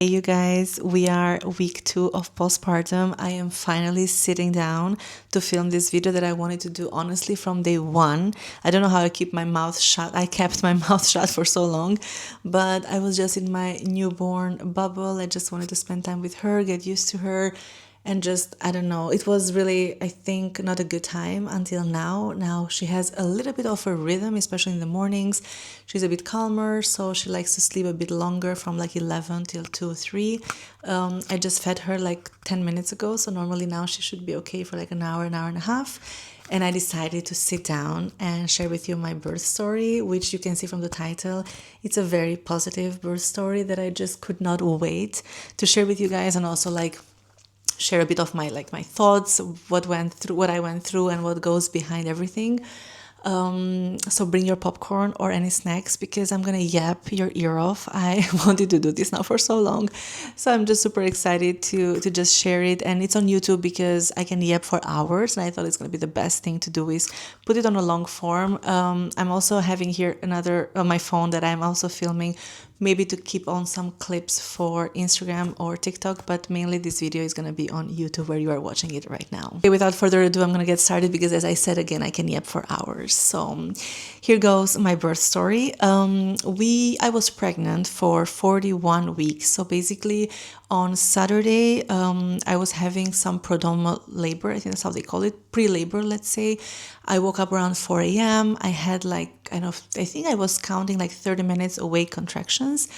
Hey you guys, we are week 2 of postpartum. I am finally sitting down to film this video that I wanted to do honestly from day one. I don't know how I keep my mouth shut. I kept my mouth shut for so long, but I was just in my newborn bubble. I just wanted to spend time with her, get used to her, and just, I don't know, it was really, I think, not a good time until now. Now she has a little bit of a rhythm, especially in the mornings. She's a bit calmer, so she likes to sleep a bit longer from like 11 till 2 or 3. I just fed her like 10 minutes ago, so normally now she should be okay for like an hour and a half. And I decided to sit down and share with you my birth story, which you can see from the title. It's a very positive birth story that I just could not wait to share with you guys, and also like share a bit of my thoughts, what I went through and what goes behind everything. So bring your popcorn or any snacks because I'm gonna yap your ear off. I wanted to do this now for so long, so I'm just super excited to just share it. And it's on YouTube because I can yap for hours, and I thought it's gonna be the best thing to do is put it on a long form. I'm also having here another on my phone that I'm also filming, maybe to keep on some clips for Instagram or TikTok, but mainly this video is gonna be on YouTube where you are watching it right now. Okay, without further ado, I'm gonna get started because, as I said again, I can yap for hours. So here goes my birth story. I was pregnant for 41 weeks. So basically on Saturday, I was having some prodromal labor. I think that's how they call it, pre-labor, let's say. I woke up around 4 a.m. I had like, I think I was counting like 30 minutes awake contractions.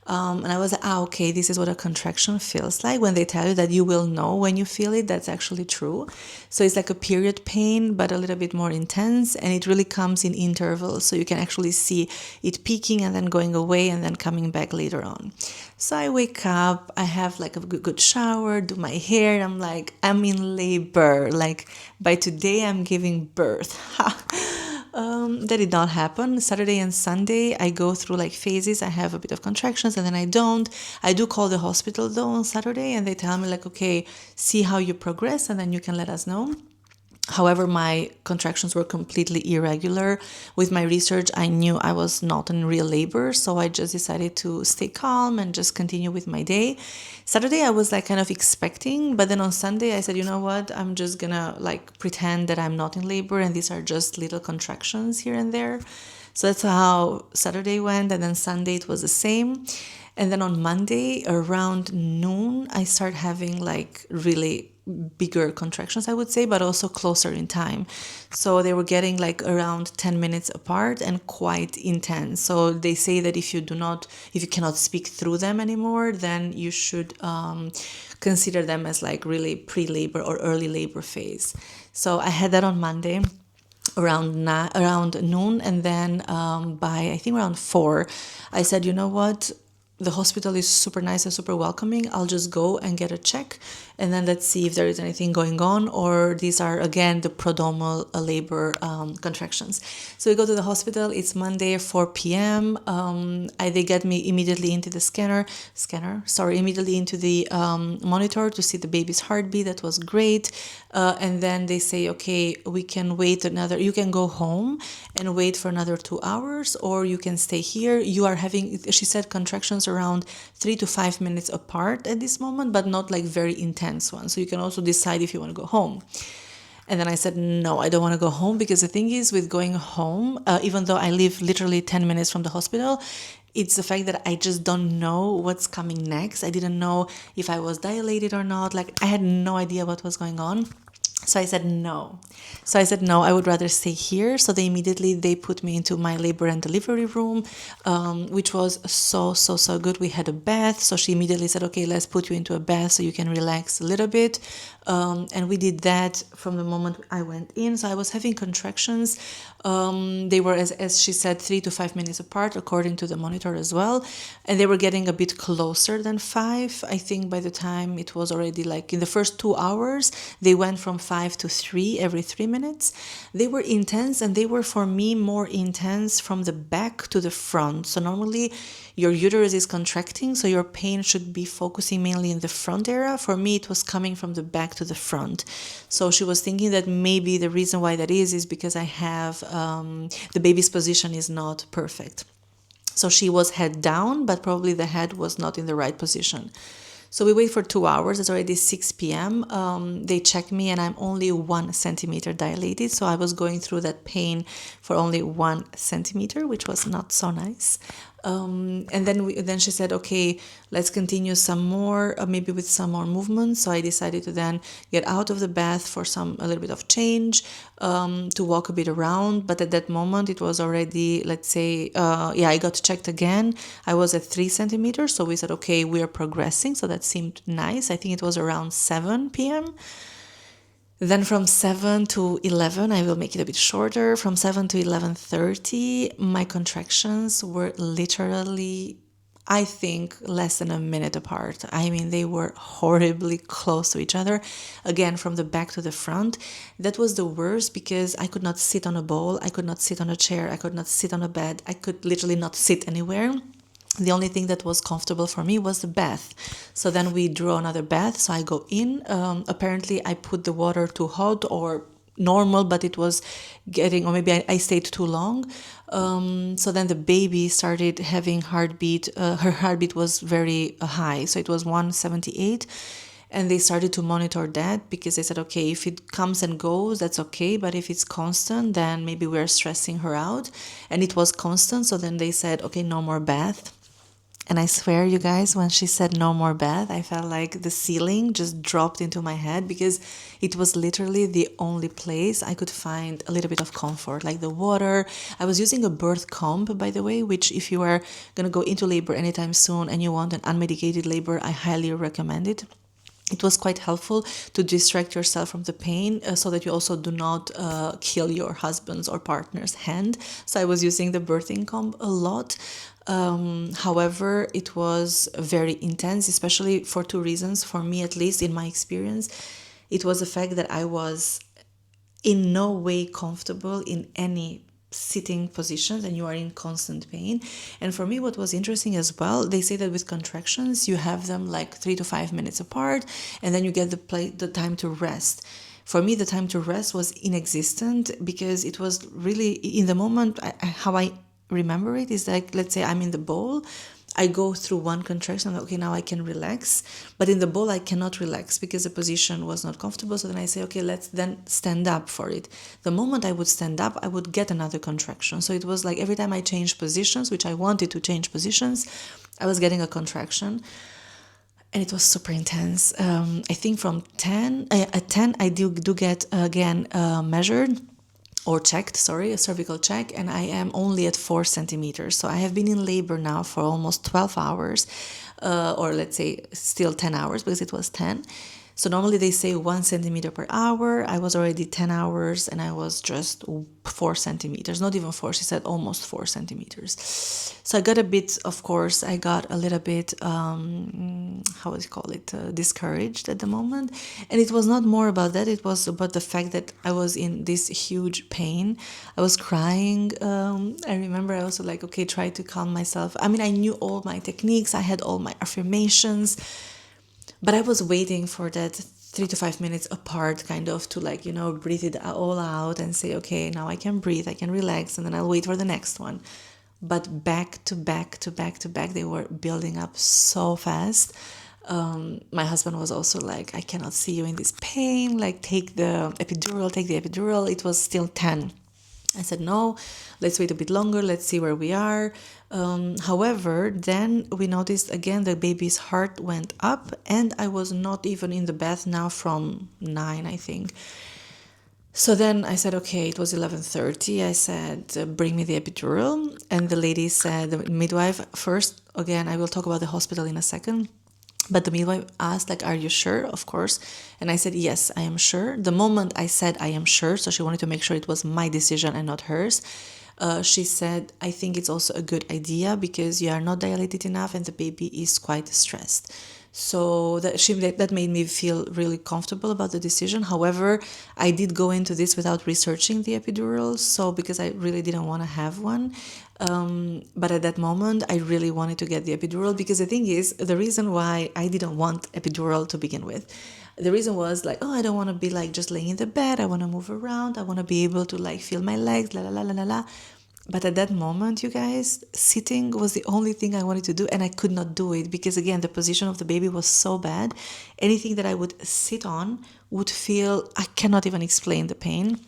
And I was like, okay, this is what a contraction feels like. When they tell you that you will know when you feel it, that's actually true. So it's like a period pain, but a little bit more intense, and it really comes in intervals. So you can actually see it peaking and then going away and then coming back later on. So I wake up, I have like a good shower, do my hair, and I'm like, I'm in labor. Like by today, I'm giving birth. That did not happen. Saturday and Sunday, I go through like phases. I have a bit of contractions and then I don't. I do call the hospital though on Saturday, and they tell me like, okay, see how you progress and then you can let us know. However, my contractions were completely irregular. With my research, I knew I was not in real labor, so I just decided to stay calm and just continue with my day. Saturday, I was like kind of expecting, but then on Sunday, I said, you know what, I'm just gonna like pretend that I'm not in labor and these are just little contractions here and there. So that's how Saturday went, and then Sunday it was the same. And then on Monday around noon, I start having like really bigger contractions, I would say, but also closer in time. So they were getting like around 10 minutes apart and quite intense. So they say that if you cannot speak through them anymore, then you should consider them as like really pre-labor or early labor phase. So I had that on Monday around noon, and then by I think around 4, I said, you know what, the hospital is super nice and super welcoming. I'll just go and get a check, and then let's see if there is anything going on, or these are again the prodromal labor contractions. So we go to the hospital. It's Monday, 4 p.m. They get me immediately into the immediately into the monitor to see the baby's heartbeat. That was great. And then they say, okay, we can wait you can go home and wait for another 2 hours, or you can stay here. You are having, she said, contractions around 3 to 5 minutes apart at this moment, but not like very intense ones. So you can also decide if you want to go home. And then I said, no, I don't want to go home, because the thing is with going home, even though I live literally 10 minutes from the hospital, it's the fact that I just don't know what's coming next. I didn't know if I was dilated or not. Like I had no idea what was going on. So I said no. I would rather stay here. So they put me into my labor and delivery room, which was so good. We had a bath. So she immediately said, okay, let's put you into a bath so you can relax a little bit. And we did that from the moment I went in. So I was having contractions. They were, as she said, 3 to 5 minutes apart, according to the monitor as well. And they were getting a bit closer than 5. I think by the time it was already like in the first 2 hours, they went from 5 to 3 every 3 minutes. They were intense, and they were for me more intense from the back to the front. So normally your uterus is contracting, so your pain should be focusing mainly in the front area. For me, it was coming from the back to the front. So she was thinking that maybe the reason why that is because I have the baby's position is not perfect. So she was head down, but probably the head was not in the right position. So we wait for 2 hours. It's already 6 p.m. They check me and I'm only 1 centimeter dilated. So I was going through that pain for only 1 centimeter, which was not so nice. And then she said, okay, let's continue some more, maybe with some more movement. So I decided to then get out of the bath for a little bit of change, to walk a bit around. But at that moment, it was already, let's say, I got checked again. I was at 3 centimeters. So we said, okay, we are progressing. So that seemed nice. I think it was around 7 p.m. Then from 7 to 11, I will make it a bit shorter. From 7 to 11:30, my contractions were literally, I think, less than a minute apart. I mean, they were horribly close to each other. Again, from the back to the front. That was the worst because I could not sit on a bowl. I could not sit on a chair. I could not sit on a bed. I could literally not sit anywhere. The only thing that was comfortable for me was the bath. So then we drew another bath. So I go in. Apparently, I put the water too hot or normal, but it was getting, or maybe I stayed too long. So then the baby started having heartbeat. Her heartbeat was very high. So it was 178. And they started to monitor that because they said, okay, if it comes and goes, that's okay. But if it's constant, then maybe we're stressing her out. And it was constant. So then they said, okay, no more bath. And I swear, you guys, when she said no more bath, I felt like the ceiling just dropped into my head because it was literally the only place I could find a little bit of comfort, like the water. I was using a birth comb, by the way, which if you are going to go into labor anytime soon and you want an unmedicated labor, I highly recommend it. It was quite helpful to distract yourself from the pain so that you also do not kill your husband's or partner's hand. So I was using the birthing comb a lot. However, it was very intense, especially for two reasons. For me, at least in my experience, it was the fact that I was in no way comfortable in any sitting positions and you are in constant pain. And for me, what was interesting as well, they say that with contractions you have them like 3 to 5 minutes apart and then you get the time to rest. For me, the time to rest was inexistent because it was really in the moment. How I remember it is like, let's say I'm in the bowl, I go through one contraction, okay, now I can relax. But in the bowl, I cannot relax because the position was not comfortable. So then I say, okay, let's then stand up for it. The moment I would stand up, I would get another contraction. So it was like every time I changed positions, which I wanted to change positions, I was getting a contraction. And it was super intense. I think from 10, at 10, I do get again measured or checked, a cervical check, and I am only at 4 centimeters. So I have been in labor now for almost 12 hours, or let's say still 10 hours because it was 10. So normally they say 1 centimeter per hour. I was already 10 hours and I was just 4 centimeters, not even 4. She said almost 4 centimeters. So I got a bit, of course, I got a little bit, how would you call it, discouraged at the moment. And it was not more about that. It was about the fact that I was in this huge pain. I was crying. I remember I also like, okay, try to calm myself. I mean, I knew all my techniques. I had all my affirmations. But I was waiting for that 3 to 5 minutes apart, kind of to like, breathe it all out and say, okay, now I can breathe, I can relax, and then I'll wait for the next one. But back to back to back to back, they were building up so fast. My husband was also like, I cannot see you in this pain, like take the epidural. It was still 10. I said, no, let's wait a bit longer. Let's see where we are. However, then we noticed again the baby's heart went up and I was not even in the bath now from 9, I think. So then I said, okay, it was 11:30. I said, bring me the epidural. And the lady said, the midwife, first, again, I will talk about the hospital in a second. But the midwife asked, like, are you sure? Of course. And I said, yes, I am sure. The moment I said I am sure, so she wanted to make sure it was my decision and not hers, she said, I think it's also a good idea because you are not dilated enough and the baby is quite stressed. So that made me feel really comfortable about the decision. However, I did go into this without researching the epidural, so because I really didn't want to have one. But at that moment, I really wanted to get the epidural because the thing is, the reason why I didn't want epidural to begin with, the reason was like, oh, I don't want to be like just laying in the bed. I want to move around. I want to be able to like feel my legs, la la la la la la. But at that moment, you guys, sitting was the only thing I wanted to do, and I could not do it because, again, the position of the baby was so bad. Anything that I would sit on would feel, I cannot even explain the pain.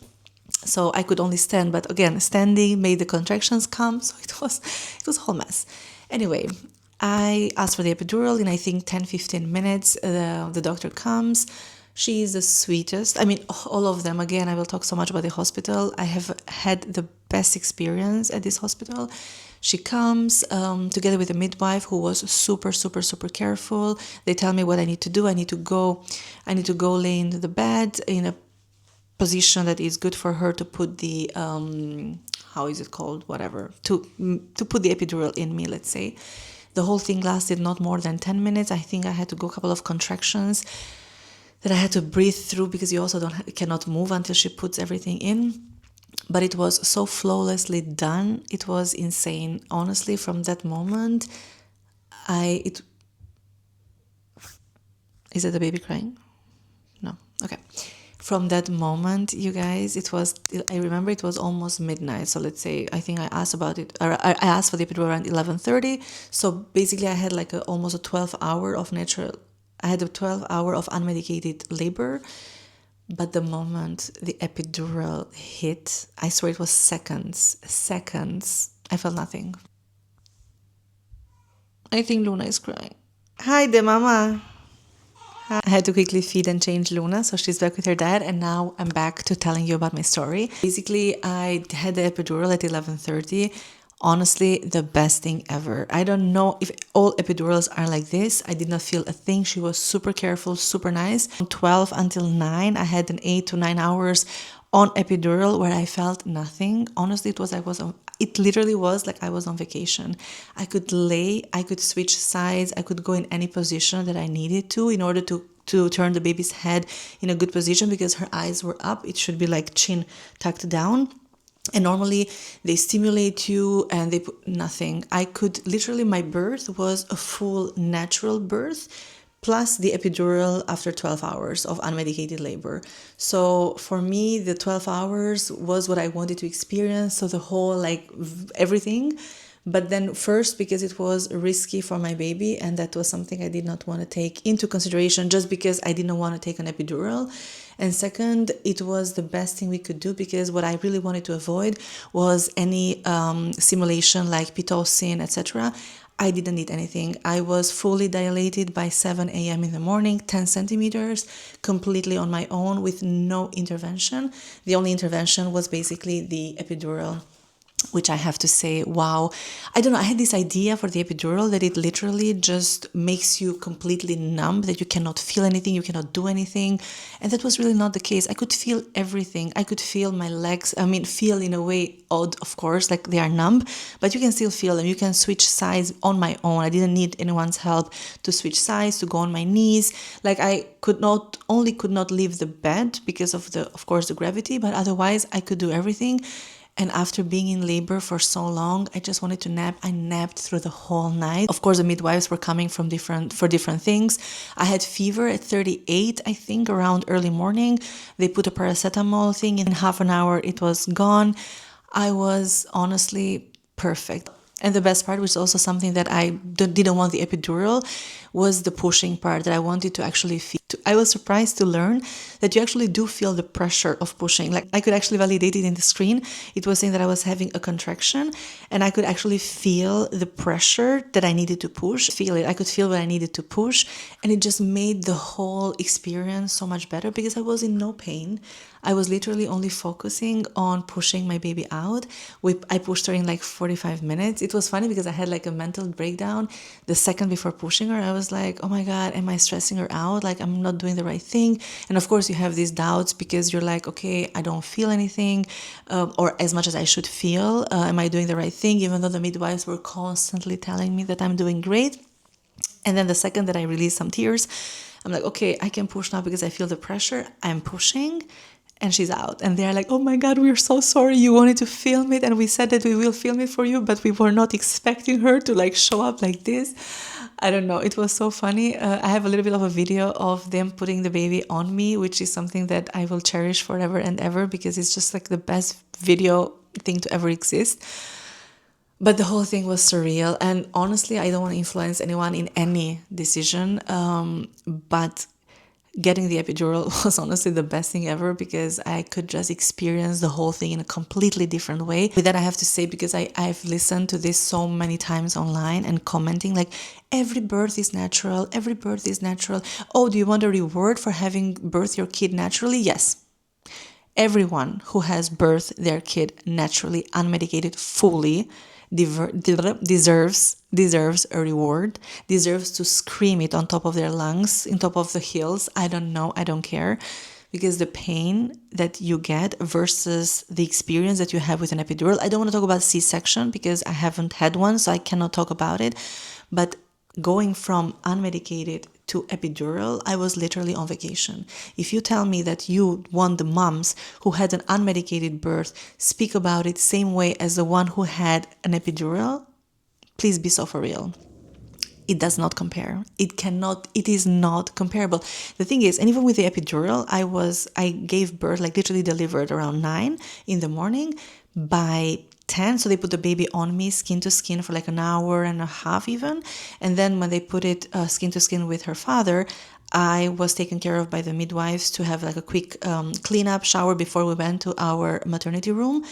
So I could only stand, but again, standing made the contractions come, so it was a whole mess. Anyway, I asked for the epidural in, I think, 10-15 minutes. The doctor comes. She is the sweetest. I mean, all of them. Again, I will talk so much about the hospital. I have had the best experience at this hospital. She comes together with a midwife who was super, super, super careful. They tell me what I need to do. I need to go lay in the bed in a position that is good for her to put the how is it called, whatever, to put the epidural in me, let's say. The whole thing lasted not more than 10 minutes. I think I had to go a couple of contractions that I had to breathe through because you also cannot move until she puts everything in. But it was so flawlessly done. It was insane. Honestly, from that moment, is it the baby crying? No. Okay. From that moment, you guys, I remember it was almost midnight. So let's say, I think I asked about it, or I asked for the epidural around 11:30. So basically I had like almost a 12-hour of unmedicated labor. But the moment the epidural hit, I swear it was seconds, I felt nothing. I think Luna is crying. Hi there, mama. I had to quickly feed and change Luna, so she's back with her dad, and now I'm back to telling you about my story. Basically, I had the epidural at 11:30. Honestly, the best thing ever. I don't know if all epidurals are like this. I did not feel a thing. She was super careful, super nice. From 12 until 9, I had an 8 to 9 hours on epidural where I felt nothing. Honestly, it literally was like I was on vacation. I could lay, I could switch sides, I could go in any position that I needed to in order to turn the baby's head in a good position because her eyes were up. It should be like chin tucked down. And normally they stimulate you and they put nothing. My birth was a full natural birth plus the epidural after 12 hours of unmedicated labor. So for me, the 12 hours was what I wanted to experience. So the whole, everything. But then first, because it was risky for my baby, and that was something I did not want to take into consideration just because I didn't want to take an epidural. And second, it was the best thing we could do because what I really wanted to avoid was any simulation like Pitocin, etc. I didn't need anything. I was fully dilated by 7 a.m. in the morning, 10 centimeters, completely on my own with no intervention. The only intervention was basically the epidural, which I have to say, wow. I don't know, I had this idea for the epidural that it literally just makes you completely numb, that you cannot feel anything, you cannot do anything. And that was really not the case. I could feel everything. I could feel my legs, feel in a way odd, of course, like they are numb, but you can still feel them. You can switch sides on my own. I didn't need anyone's help to switch sides, to go on my knees. Like I could not leave the bed because of the gravity, but otherwise I could do everything. And after being in labor for so long, I just wanted to nap. I napped through the whole night. Of course, the midwives were coming for different things. I had fever at 38, I think, around early morning. They put a paracetamol thing in half an hour. It was gone. I was honestly perfect. And the best part, which is also something that I didn't want the epidural, was the pushing part that I wanted to actually feel. I was surprised to learn that you actually do feel the pressure of pushing. Like I could actually validate it in the screen. It was saying that I was having a contraction and I could actually feel the pressure that I needed to push. I could feel what I needed to push. And it just made the whole experience so much better because I was in no pain. I was literally only focusing on pushing my baby out. I pushed her in like 45 minutes. It was funny because I had like a mental breakdown the second before pushing her. I was like, oh my God, am I stressing her out? Like I'm not doing the right thing. And of course you have these doubts because you're like, okay, I don't feel anything or as much as I should feel. Am I doing the right thing? Even though the midwives were constantly telling me that I'm doing great. And then the second that I released some tears, I'm like, okay, I can push now because I feel the pressure. I'm pushing. And she's out. And they're like, oh my God, we're so sorry. You wanted to film it. And we said that we will film it for you, but we were not expecting her to like show up like this. I don't know. It was so funny. I have a little bit of a video of them putting the baby on me, which is something that I will cherish forever and ever because it's just like the best video thing to ever exist. But the whole thing was surreal. And honestly, I don't want to influence anyone in any decision. But getting the epidural was honestly the best thing ever, because I could just experience the whole thing in a completely different way. With that, I have to say, because I've listened to this so many times online and commenting like, every birth is natural, every birth is natural. Oh, do you want a reward for having birthed your kid naturally? Yes. Everyone who has birthed their kid naturally, unmedicated, fully, deserves a reward, deserves to scream it on top of their lungs, on top of the hills. I don't know, I don't care, because the pain that you get versus the experience that you have with an epidural. I don't want to talk about C-section because I haven't had one, so I cannot talk about it. But going from unmedicated to epidural, I was literally on vacation. If you tell me that you want the moms who had an unmedicated birth speak about it same way as the one who had an epidural, please be so for real. It does not compare. It is not comparable. The thing is, and even with the epidural, I gave birth, like literally delivered around 9 in the morning. By 10, so they put the baby on me skin to skin for like an hour and a half even. And then when they put it skin to skin with her father, I was taken care of by the midwives to have like a quick cleanup shower before we went to our maternity room.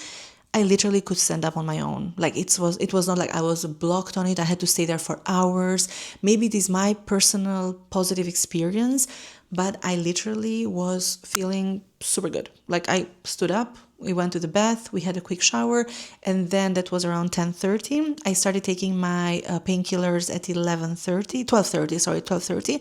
I literally could stand up on my own. Like it was not like I was blocked on it. I had to stay there for hours. Maybe it is my personal positive experience, but I literally was feeling super good. Like I stood up, we went to the bath, we had a quick shower, and then that was around 10:30. I started taking my painkillers at 12:30.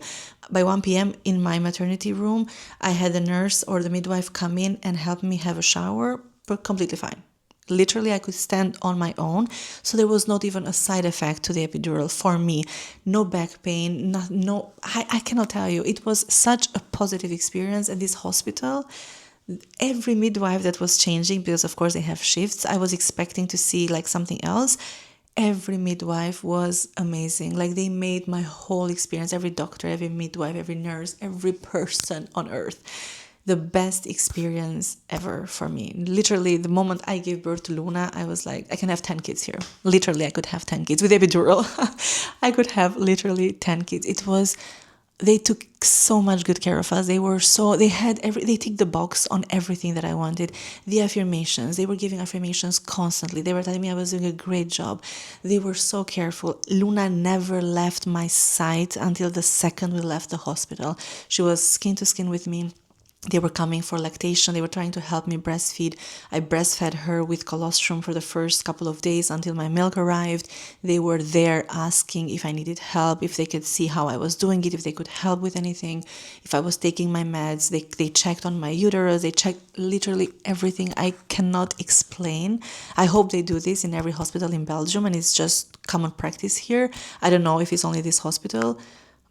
By 1 p.m. in my maternity room, I had the nurse or the midwife come in and help me have a shower, but completely fine. Literally, I could stand on my own. So there was not even a side effect to the epidural for me. No back pain, I cannot tell you. It was such a positive experience at this hospital. Every midwife that was changing, because of course they have shifts, I was expecting to see like something else. Every midwife was amazing. Like they made my whole experience, every doctor, every midwife, every nurse, every person on earth, the best experience ever for me. Literally, the moment I gave birth to Luna, I was like, I can have 10 kids here. Literally, I could have 10 kids with epidural. I could have literally 10 kids. They took so much good care of us. They ticked the box on everything that I wanted. The affirmations, they were giving affirmations constantly. They were telling me I was doing a great job. They were so careful. Luna never left my sight until the second we left the hospital. She was skin to skin with me. They were coming for lactation. They were trying to help me breastfeed. I breastfed her with colostrum for the first couple of days until my milk arrived. They were there asking if I needed help, if they could see how I was doing it, if they could help with anything, if I was taking my meds. They checked on my uterus. They checked literally everything. I cannot explain. I hope they do this in every hospital in Belgium, and it's just common practice here. I don't know if it's only this hospital,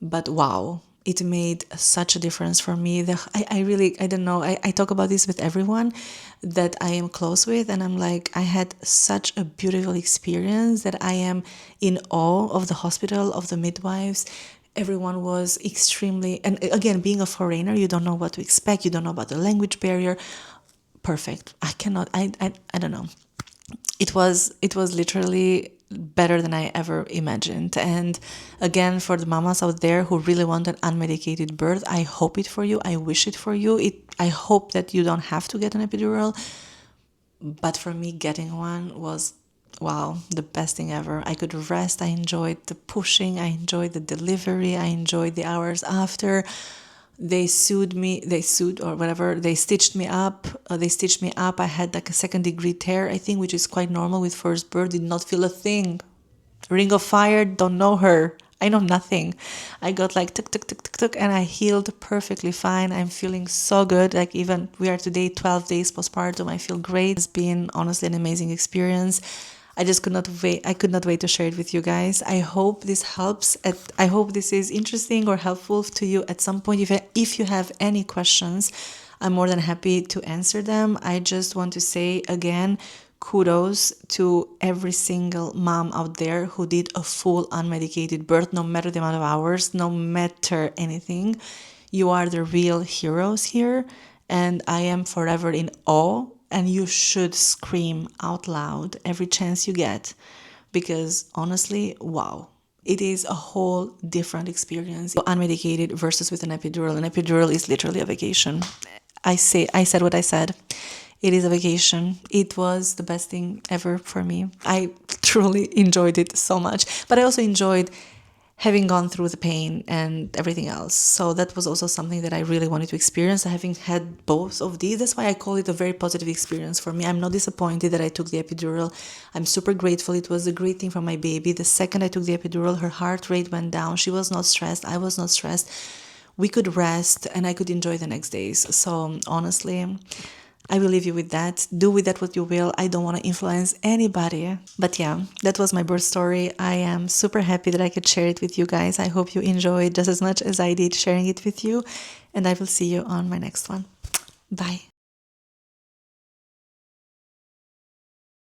but wow. It made such a difference for me. I don't know. I talk about this with everyone that I am close with, and I'm like, I had such a beautiful experience that I am in awe of the hospital, of the midwives. Everyone was extremely, and again, being a foreigner, you don't know what to expect. You don't know about the language barrier. Perfect. I don't know. It was literally better than I ever imagined. And again, for the mamas out there who really want an unmedicated birth, I hope it for you. I wish it for you. I hope that you don't have to get an epidural. But for me, getting one was, wow, the best thing ever. I could rest. I enjoyed the pushing. I enjoyed the delivery. I enjoyed the hours after. They stitched me up. I had like a 2nd-degree tear, I think, which is quite normal with first birth. Did not feel a thing. Ring of fire, don't know her. I know nothing. I got like tuk, tuk, tuk, tuk, tuk, and I healed perfectly fine. I'm feeling so good. Like even we are today 12 days postpartum. I feel great. It's been honestly an amazing experience. I just could not wait. I could not wait to share it with you guys. I hope this helps. I hope this is interesting or helpful to you at some point. If you have any questions, I'm more than happy to answer them. I just want to say again, kudos to every single mom out there who did a full unmedicated birth, no matter the amount of hours, no matter anything. You are the real heroes here. And I am forever in awe and you should scream out loud every chance you get, because honestly, wow. It is a whole different experience. Unmedicated versus with an epidural. An epidural is literally a vacation. I said what I said. It is a vacation. It was the best thing ever for me. I truly enjoyed it so much. But I also enjoyed having gone through the pain and everything else. So that was also something that I really wanted to experience, having had both of these. That's why I call it a very positive experience for me. I'm not disappointed that I took the epidural. I'm super grateful. It was a great thing for my baby. The second I took the epidural, her heart rate went down. She was not stressed. I was not stressed. We could rest and I could enjoy the next days. So honestly, I will leave you with that. Do with that what you will. I don't want to influence anybody. But yeah, that was my birth story. I am super happy that I could share it with you guys. I hope you enjoyed just as much as I did sharing it with you. And I will see you on my next one. Bye.